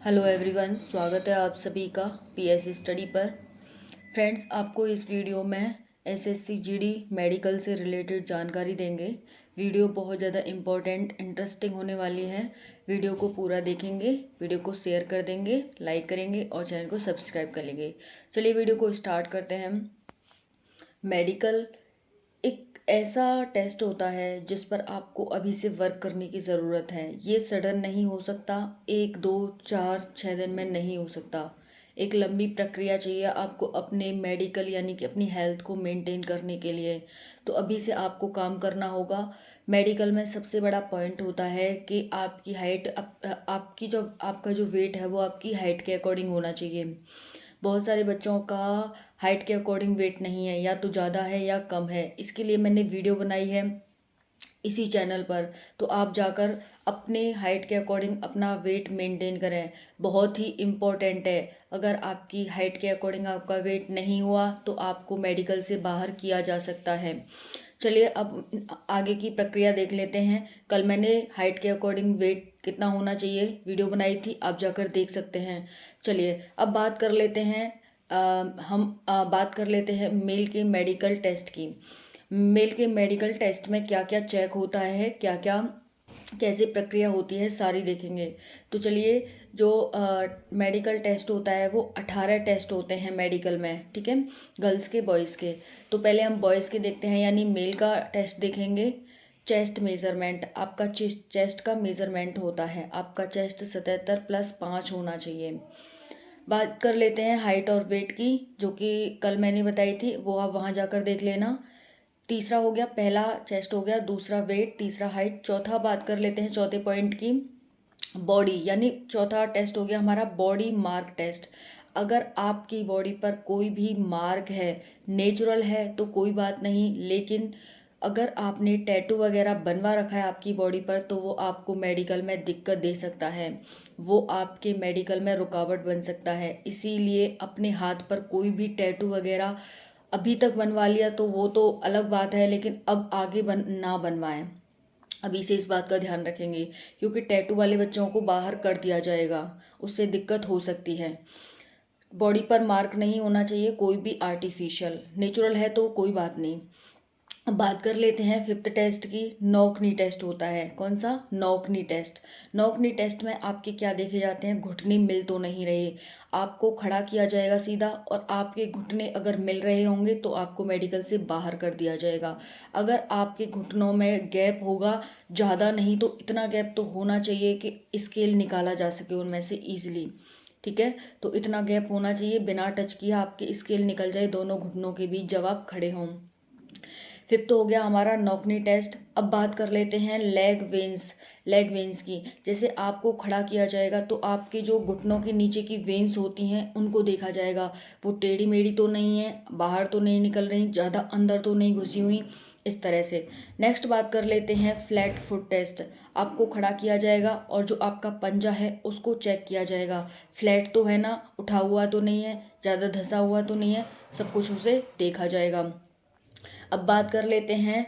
Hello everyone, स्वागत है आप सभी का पीएससी स्टडी पर। फ्रेंड्स, आपको इस वीडियो में एसएससी जीडी मेडिकल से रिलेटेड जानकारी देंगे। वीडियो बहुत ज़्यादा इम्पोर्टेंट इंटरेस्टिंग होने वाली है। वीडियो को पूरा देखेंगे, वीडियो को शेयर कर देंगे, लाइक करेंगे और चैनल को सब्सक्राइब कर लेंगे। चलिए वीडियो को स्टार्ट करते हैं। मेडिकल एक ऐसा टेस्ट होता है जिस पर आपको अभी से वर्क करने की ज़रूरत है। ये सडन नहीं हो सकता, 1 2 4 6 दिन में नहीं हो सकता। एक लंबी प्रक्रिया चाहिए आपको अपने मेडिकल यानी कि अपनी हेल्थ को मेंटेन करने के लिए। तो अभी से आपको काम करना होगा। मेडिकल में सबसे बड़ा पॉइंट होता है कि आपकी हाइट आपका जो वेट है वो आपकी हाइट के अकॉर्डिंग होना चाहिए। बहुत सारे बच्चों का हाइट के अकॉर्डिंग वेट नहीं है, या तो ज़्यादा है या कम है। इसके लिए मैंने वीडियो बनाई है इसी चैनल पर, तो आप जाकर अपने हाइट के अकॉर्डिंग अपना वेट मेंटेन करें। बहुत ही इम्पोर्टेंट है। अगर आपकी हाइट के अकॉर्डिंग आपका वेट नहीं हुआ तो आपको मेडिकल से बाहर किया जा सकता है। चलिए अब आगे की प्रक्रिया देख लेते हैं। कल मैंने हाइट के अकॉर्डिंग वेट कितना होना चाहिए वीडियो बनाई थी, आप जाकर देख सकते हैं। चलिए अब बात कर लेते हैं। बात कर लेते हैं मेल के मेडिकल टेस्ट की। मेल के मेडिकल टेस्ट में क्या क्या चेक होता है, क्या क्या कैसे प्रक्रिया होती है, सारी देखेंगे। तो चलिए, जो मेडिकल टेस्ट होता है वो 18 टेस्ट होते हैं मेडिकल में, ठीक है, गर्ल्स के बॉयज़ के। तो पहले हम बॉयज़ के देखते हैं, यानी मेल का टेस्ट देखेंगे। चेस्ट मेज़रमेंट, आपका चेस्ट का मेज़रमेंट होता है। आपका चेस्ट 77+5 होना चाहिए। बात कर लेते हैं हाइट और वेट की, जो कि कल मैंने बताई थी, वो आप वहाँ जाकर देख लेना। तीसरा हो गया, पहला चेस्ट हो गया, दूसरा वेट, तीसरा हाइट। चौथा बात कर लेते हैं चौथे पॉइंट की, बॉडी, यानी चौथा टेस्ट हो गया हमारा बॉडी मार्क टेस्ट। अगर आपकी बॉडी पर कोई भी मार्क है, नेचुरल है तो कोई बात नहीं, लेकिन अगर आपने टैटू वगैरह बनवा रखा है आपकी बॉडी पर तो वो आपको मेडिकल में दिक्कत दे सकता है, वो आपके मेडिकल में रुकावट बन सकता है। इसीलिए अपने हाथ पर कोई भी टैटू वगैरह अभी तक बनवा लिया तो वो तो अलग बात है, लेकिन अब आगे ना बनवाएं। अभी से इस बात का ध्यान रखेंगे, क्योंकि टैटू वाले बच्चों को बाहर कर दिया जाएगा, उससे दिक्कत हो सकती है। बॉडी पर मार्क नहीं होना चाहिए कोई भी आर्टिफिशियल, नेचुरल है तो कोई बात नहीं। अब बात कर लेते हैं फिफ्थ टेस्ट की। नौकनी टेस्ट होता है। कौन सा? नौकनी टेस्ट। नौकनी टेस्ट में आपके क्या देखे जाते हैं, घुटने मिल तो नहीं रहे। आपको खड़ा किया जाएगा सीधा, और आपके घुटने अगर मिल रहे होंगे तो आपको मेडिकल से बाहर कर दिया जाएगा। अगर आपके घुटनों में गैप होगा, ज़्यादा नहीं तो इतना गैप तो होना चाहिए कि स्केल निकाला जा सके उनमें से ईजिली, ठीक है। तो इतना गैप होना चाहिए, बिना टच किया आपके स्केल निकल जाए दोनों घुटनों के बीच जब आप खड़े हों। फिफ्थ हो गया हमारा नौकनी टेस्ट। अब बात कर लेते हैं लेग वेंस की। जैसे आपको खड़ा किया जाएगा तो आपके जो घुटनों के नीचे की वेंस होती हैं उनको देखा जाएगा, वो टेढ़ी मेढ़ी तो नहीं है, बाहर तो नहीं निकल रही, ज़्यादा अंदर तो नहीं घुसी हुई, इस तरह से। नेक्स्ट बात कर लेते हैं फ्लैट फुट टेस्ट। आपको खड़ा किया जाएगा और जो आपका पंजा है उसको चेक किया जाएगा, फ्लैट तो है ना, उठा हुआ तो नहीं है, ज़्यादा धंसा हुआ तो नहीं है, सब कुछ उसे देखा जाएगा। अब बात कर लेते हैं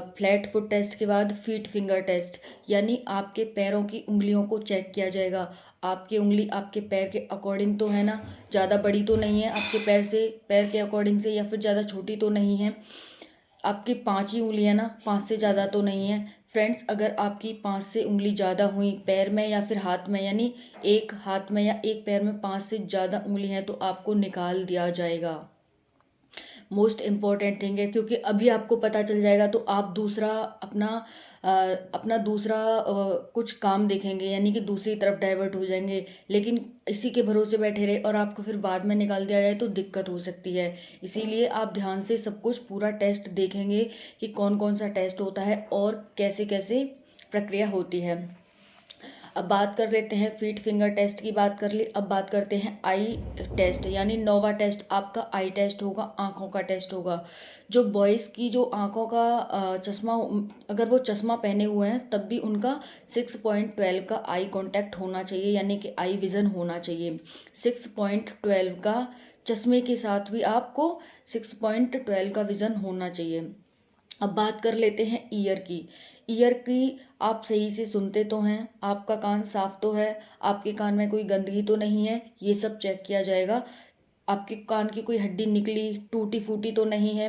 फ्लैट फुट टेस्ट के बाद फीट फिंगर टेस्ट, यानी आपके पैरों की उंगलियों को चेक किया जाएगा। आपकी उंगली आपके पैर के अकॉर्डिंग तो है ना, ज़्यादा बड़ी तो नहीं है आपके पैर के अकॉर्डिंग से, या फिर ज़्यादा छोटी तो नहीं है। आपकी 5 ही उंगली है ना, 5 से ज़्यादा तो नहीं है। फ्रेंड्स, अगर आपकी 5 से उंगली ज़्यादा हुई पैर में या फिर हाथ में, यानी एक हाथ में या एक पैर में 5 से ज़्यादा उंगली है तो आपको निकाल दिया जाएगा। मोस्ट इम्पॉर्टेंट थिंग है, क्योंकि अभी आपको पता चल जाएगा तो आप दूसरा अपना अपना दूसरा कुछ काम देखेंगे, यानी कि दूसरी तरफ डाइवर्ट हो जाएंगे। लेकिन इसी के भरोसे बैठे रहे और आपको फिर बाद में निकाल दिया जाए तो दिक्कत हो सकती है। इसीलिए आप ध्यान से सब कुछ पूरा टेस्ट देखेंगे कि कौन कौन सा टेस्ट होता है और कैसे कैसे प्रक्रिया होती है। अब बात कर लेते हैं फीट फिंगर टेस्ट की, बात कर ली। अब बात करते हैं आई टेस्ट, यानी नोवा टेस्ट। आपका आई टेस्ट होगा, आँखों का टेस्ट होगा। जो बॉयज़ की जो आँखों का चश्मा, अगर वो चश्मा पहने हुए हैं तब भी उनका 6.12 का आई कांटेक्ट होना चाहिए, यानी कि आई विज़न होना चाहिए। 6.12 का चश्मे के साथ भी आपको 6.12 का विज़न होना चाहिए। अब बात कर लेते हैं ईयर की। ईयर की आप सही से सुनते तो हैं, आपका कान साफ तो है, आपके कान में कोई गंदगी तो नहीं है, ये सब चेक किया जाएगा। आपके कान की कोई हड्डी निकली टूटी फूटी तो नहीं है,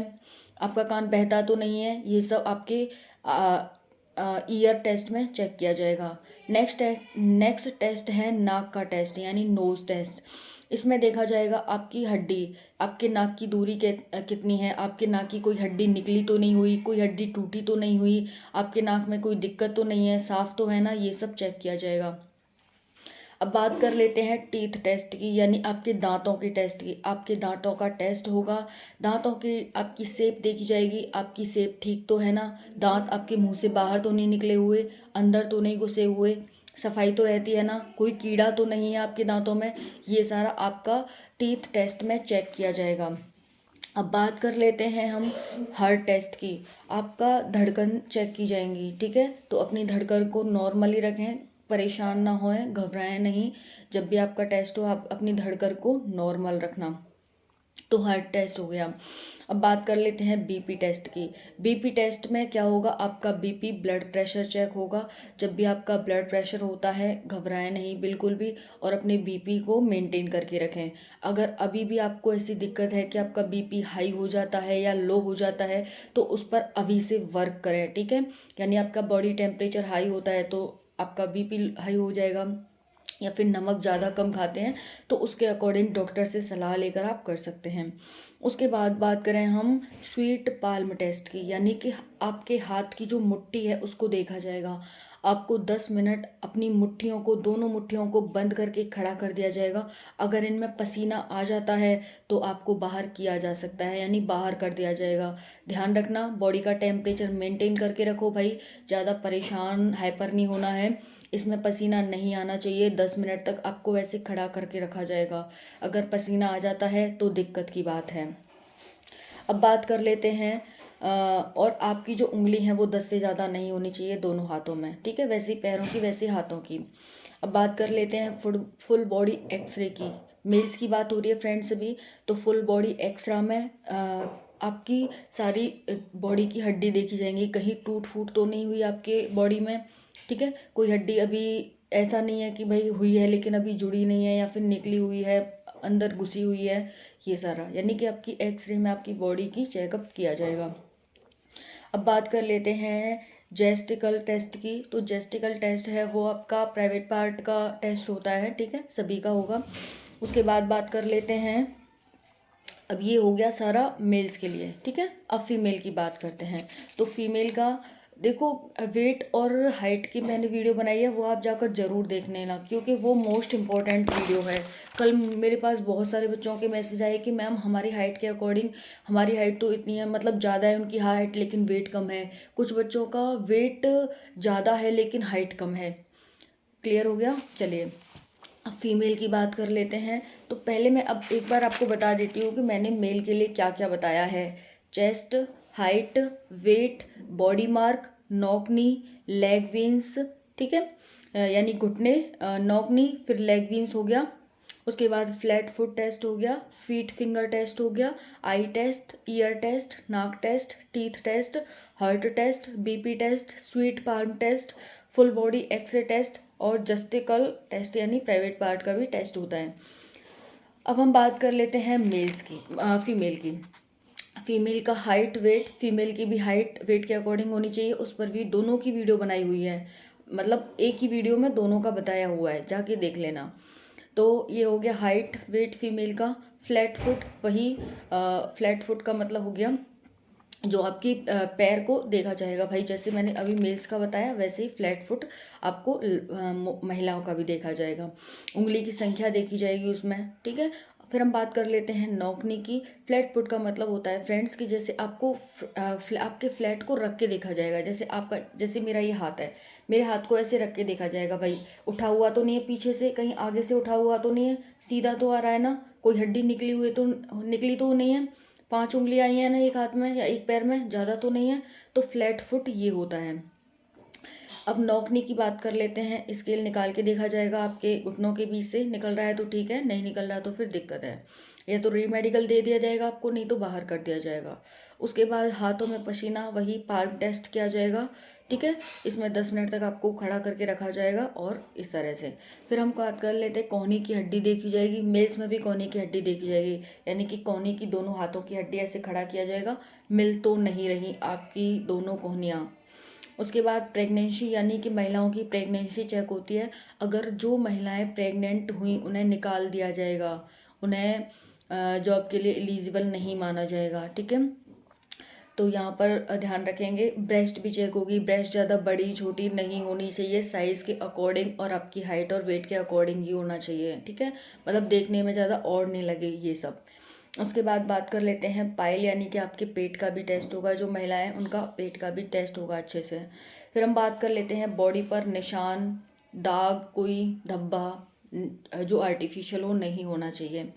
आपका कान बहता तो नहीं है, ये सब आपके ईयर टेस्ट में चेक किया जाएगा। नेक्स्ट टेस्ट है नाक का टेस्ट यानी नोज़ टेस्ट। इसमें देखा जाएगा आपकी हड्डी, आपके नाक की दूरी के कितनी है, आपके नाक की कोई हड्डी निकली तो नहीं हुई, कोई हड्डी टूटी तो नहीं हुई, आपके नाक में कोई दिक्कत तो नहीं है, साफ़ तो है ना, ये सब चेक किया जाएगा। अब बात कर लेते हैं टीथ टेस्ट की यानी आपके दांतों की टेस्ट की। आपके दांतों का टेस्ट होगा, दांतों की आपकी शेप देखी जाएगी, आपकी शेप ठीक तो है ना, दांत आपके मुंह से बाहर तो नहीं निकले हुए, अंदर तो नहीं घुसे हुए, सफाई तो रहती है ना, कोई कीड़ा तो नहीं है आपके दांतों में, ये सारा आपका टीथ टेस्ट में चेक किया जाएगा। अब बात कर लेते हैं हम हार्ट टेस्ट की। आपका धड़कन चेक की जाएंगी, ठीक है, तो अपनी धड़कन को नॉर्मली रखें, परेशान ना होएं, घबराएं नहीं। जब भी आपका टेस्ट हो आप अपनी धड़कन को नॉर्मल रखना। तो हार्ट टेस्ट हो गया। अब बात कर लेते हैं बीपी टेस्ट की। बीपी टेस्ट में क्या होगा, आपका बीपी ब्लड प्रेशर चेक होगा। जब भी आपका ब्लड प्रेशर होता है घबराएं नहीं बिल्कुल भी, और अपने बीपी को मेंटेन करके रखें। अगर अभी भी आपको ऐसी दिक्कत है कि आपका बीपी हाई हो जाता है या लो हो जाता है तो उस पर अभी से वर्क करें, ठीक है। यानी आपका बॉडी टेम्परेचर हाई होता है तो आपका बीपी हाई हो जाएगा, या फिर नमक ज़्यादा कम खाते हैं तो उसके अकॉर्डिंग डॉक्टर से सलाह लेकर आप कर सकते हैं। उसके बाद बात करें हम स्वीट पाल्म टेस्ट की, यानी कि आपके हाथ की जो मुट्ठी है उसको देखा जाएगा। आपको 10 मिनट अपनी मुट्ठियों को, दोनों मुट्ठियों को बंद करके खड़ा कर दिया जाएगा। अगर इनमें पसीना आ जाता है तो आपको बाहर किया जा सकता है, यानी बाहर कर दिया जाएगा। ध्यान रखना, बॉडी का टेम्परेचर मेंटेन करके रखो भाई, ज़्यादा परेशान हाइपर नहीं होना है। इसमें पसीना नहीं आना चाहिए, 10 मिनट तक आपको वैसे खड़ा करके रखा जाएगा। अगर पसीना आ जाता है तो दिक्कत की बात है। अब बात कर लेते हैं और आपकी जो उंगली है वो 10 से ज़्यादा नहीं होनी चाहिए दोनों हाथों में, ठीक है, वैसे ही पैरों की वैसे ही हाथों की। अब बात कर लेते हैं फुल बॉडी एक्सरे की। मेल्स की बात हो रही है फ्रेंड्स भी, तो फुल बॉडी एक्सरे में आपकी सारी बॉडी की हड्डी देखी जाएंगी, कहीं टूट फूट तो नहीं हुई आपके बॉडी में, ठीक है। कोई हड्डी अभी ऐसा नहीं है कि भाई हुई है लेकिन अभी जुड़ी नहीं है, या फिर निकली हुई है, अंदर घुसी हुई है, ये सारा यानी कि आपकी एक्सरे में आपकी बॉडी की चेकअप किया जाएगा। अब बात कर लेते हैं जेस्टिकल टेस्ट की। तो जेस्टिकल टेस्ट है वो आपका प्राइवेट पार्ट का टेस्ट होता है, ठीक है, सभी का होगा। उसके बाद बात कर लेते हैं, अब ये हो गया सारा मेल्स के लिए, ठीक है। अब फीमेल की बात करते हैं। तो फीमेल का देखो, वेट और हाइट की मैंने वीडियो बनाई है, वो आप जाकर ज़रूर देख लेना क्योंकि वो मोस्ट इम्पॉर्टेंट वीडियो है। कल मेरे पास बहुत सारे बच्चों के मैसेज आए कि मैम हमारी हाइट के अकॉर्डिंग, हमारी हाइट तो इतनी है, मतलब ज़्यादा है उनकी हाइट लेकिन वेट कम है। कुछ बच्चों का वेट ज़्यादा है लेकिन हाइट कम है। क्लियर हो गया, चलिए अब फीमेल की बात कर लेते हैं। तो पहले मैं अब एक बार आपको बता देती हूँ कि मैंने मेल के लिए क्या क्या बताया है। Chest, height, weight, body mark, knock knee, leg veins, ठीक है, यानी घुटने, नॉकनी, फिर लेग विंस हो गया। उसके बाद फ्लैट फुट टेस्ट हो गया, फीट फिंगर टेस्ट हो गया, आई टेस्ट, ईयर टेस्ट, नाक test, teeth test, heart test, BP test, sweet palm test, full body x ray test और जस्टिकल टेस्ट यानी प्राइवेट पार्ट का भी टेस्ट होता है। अब हम बात कर लेते हैं मेल्स की, फीमेल की। फीमेल का हाइट वेट, फीमेल की भी हाइट वेट के अकॉर्डिंग होनी चाहिए, उस पर भी दोनों की वीडियो बनाई हुई है, मतलब एक ही वीडियो में दोनों का बताया हुआ है, जाके देख लेना। तो ये हो गया हाइट वेट फीमेल का। फ्लैट फुट, वही फ्लैट फुट का मतलब हो गया जो आपकी पैर को देखा जाएगा भाई, जैसे मैंने अभी मेल्स का बताया वैसे ही फ्लैट फुट आपको महिलाओं का भी देखा जाएगा। उंगली की संख्या देखी जाएगी उसमें, ठीक है। फिर हम बात कर लेते हैं नौकनी की। फ्लैट फुट का मतलब होता है फ्रेंड्स कि जैसे आपको आपके फ्लैट को रख के देखा जाएगा, जैसे आपका, जैसे मेरा ये हाथ है, मेरे हाथ को ऐसे रख के देखा जाएगा भाई, उठा हुआ तो नहीं है पीछे से, कहीं आगे से उठा हुआ तो नहीं है, सीधा तो आ रहा है ना, कोई हड्डी निकली तो नहीं है, 5 उंगलियां आई हैं ना एक हाथ में या एक पैर में, ज़्यादा तो नहीं है, तो फ्लैट फुट ये होता है। अब नौकनी की बात कर लेते हैं। स्केल निकाल के देखा जाएगा, आपके घुटनों के बीच से निकल रहा है तो ठीक है, नहीं निकल रहा तो फिर दिक्कत है। या तो री मेडिकल दे दिया जाएगा आपको, नहीं तो बाहर कर दिया जाएगा। उसके बाद हाथों में पसीना, वही पाल्म टेस्ट किया जाएगा, ठीक है। इसमें 10 मिनट तक आपको खड़ा करके रखा जाएगा और इस तरह से। फिर हम बात कर लेते हैं, कोहनी की हड्डी देखी जाएगी। मेल्स में भी कोहनी की हड्डी देखी जाएगी, यानी कि कोहनी की दोनों हाथों की हड्डी ऐसे खड़ा किया जाएगा, मिल तो नहीं रही आपकी दोनों कोहनियाँ। उसके बाद प्रेगनेंसी, यानी कि महिलाओं की प्रेगनेंसी चेक होती है। अगर जो महिलाएं प्रेग्नेंट हुई उन्हें निकाल दिया जाएगा, उन्हें जॉब के लिए एलिजिबल नहीं माना जाएगा, ठीक है। तो यहाँ पर ध्यान रखेंगे। ब्रेस्ट भी चेक होगी। ब्रेस्ट ज़्यादा बड़ी छोटी नहीं होनी चाहिए, साइज़ के अकॉर्डिंग और आपकी हाइट और वेट के अकॉर्डिंग ही होना चाहिए, ठीक है। मतलब देखने में ज़्यादा और नहीं लगे ये सब। उसके बाद बात कर लेते हैं पाइल, यानी कि आपके पेट का भी टेस्ट होगा। जो महिलाएं उनका पेट का भी टेस्ट होगा अच्छे से। फिर हम बात कर लेते हैं बॉडी पर निशान, दाग, कोई धब्बा जो आर्टिफिशियल हो नहीं होना चाहिए,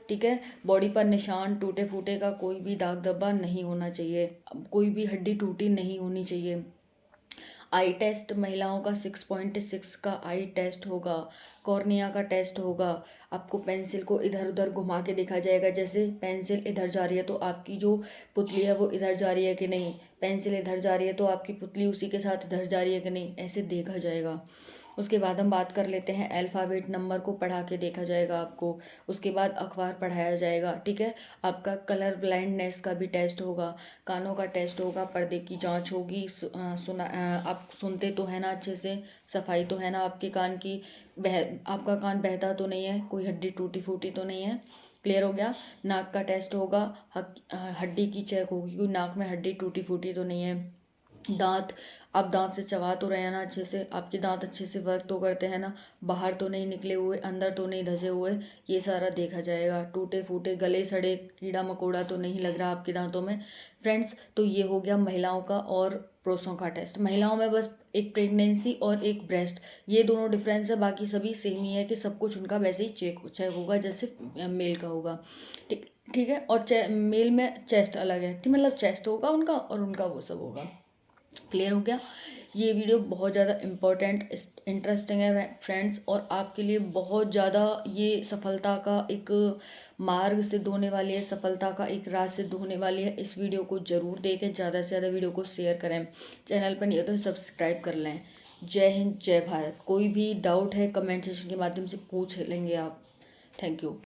ठीक है। बॉडी पर निशान, टूटे फूटे का कोई भी दाग धब्बा नहीं होना चाहिए। कोई भी हड्डी टूटी नहीं होनी चाहिए। आई टेस्ट, महिलाओं का 6.6 का आई टेस्ट होगा। कॉर्निया का टेस्ट होगा। आपको पेंसिल को इधर उधर घुमा के देखा जाएगा, जैसे पेंसिल इधर जा रही है तो आपकी जो पुतली है वो इधर जा रही है कि नहीं, पेंसिल इधर जा रही है तो आपकी पुतली उसी के साथ इधर जा रही है कि नहीं, ऐसे देखा जाएगा। उसके बाद हम बात कर लेते हैं अल्फ़ाबेट नंबर को पढ़ा के देखा जाएगा आपको। उसके बाद अखबार पढ़ाया जाएगा, ठीक है। आपका कलर ब्लाइंडनेस का भी टेस्ट होगा। कानों का टेस्ट होगा, पर्दे की जांच होगी। आप सुनते तो है ना अच्छे से, सफाई तो है ना आपके कान की, आपका कान बहता तो नहीं है, कोई हड्डी टूटी फूटी तो नहीं है, क्लियर हो गया। नाक का टेस्ट होगा, हड्डी की चेक होगी, कोई नाक में हड्डी टूटी फूटी तो नहीं है। दांत, आप दांत से चबा तो रहे हैं ना अच्छे से, आपके दांत अच्छे से वर्क तो करते हैं ना, बाहर तो नहीं निकले हुए, अंदर तो नहीं धंसे हुए, ये सारा देखा जाएगा। टूटे फूटे, गले सड़े, कीड़ा मकोड़ा तो नहीं लग रहा आपके दांतों में। फ्रेंड्स, तो ये हो गया महिलाओं का और पुरुषों का टेस्ट। महिलाओं में बस एक प्रेगनेंसी और एक ब्रेस्ट, ये दोनों डिफरेंस है, बाकी सभी सेम ही है कि सब कुछ उनका वैसे ही चेक चेक होगा जैसे मेल का होगा, ठीक ठीक है। और मेल में चेस्ट अलग है, ठीक, मतलब चेस्ट होगा उनका और उनका वो सब होगा, क्लियर हो गया। ये वीडियो बहुत ज़्यादा इम्पोर्टेंट इंटरेस्टिंग है फ्रेंड्स, और आपके लिए बहुत ज़्यादा ये सफलता का एक मार्ग सिद्ध होने वाली है, सफलता का एक राह सिद्ध होने वाली है। इस वीडियो को ज़रूर देखें, ज़्यादा से ज़्यादा वीडियो को शेयर करें, चैनल पर नहीं हो तो सब्सक्राइब कर लें। जय हिंद, जय भारत। कोई भी डाउट है कमेंट सेक्शन के माध्यम से पूछ लेंगे आप। Thank you.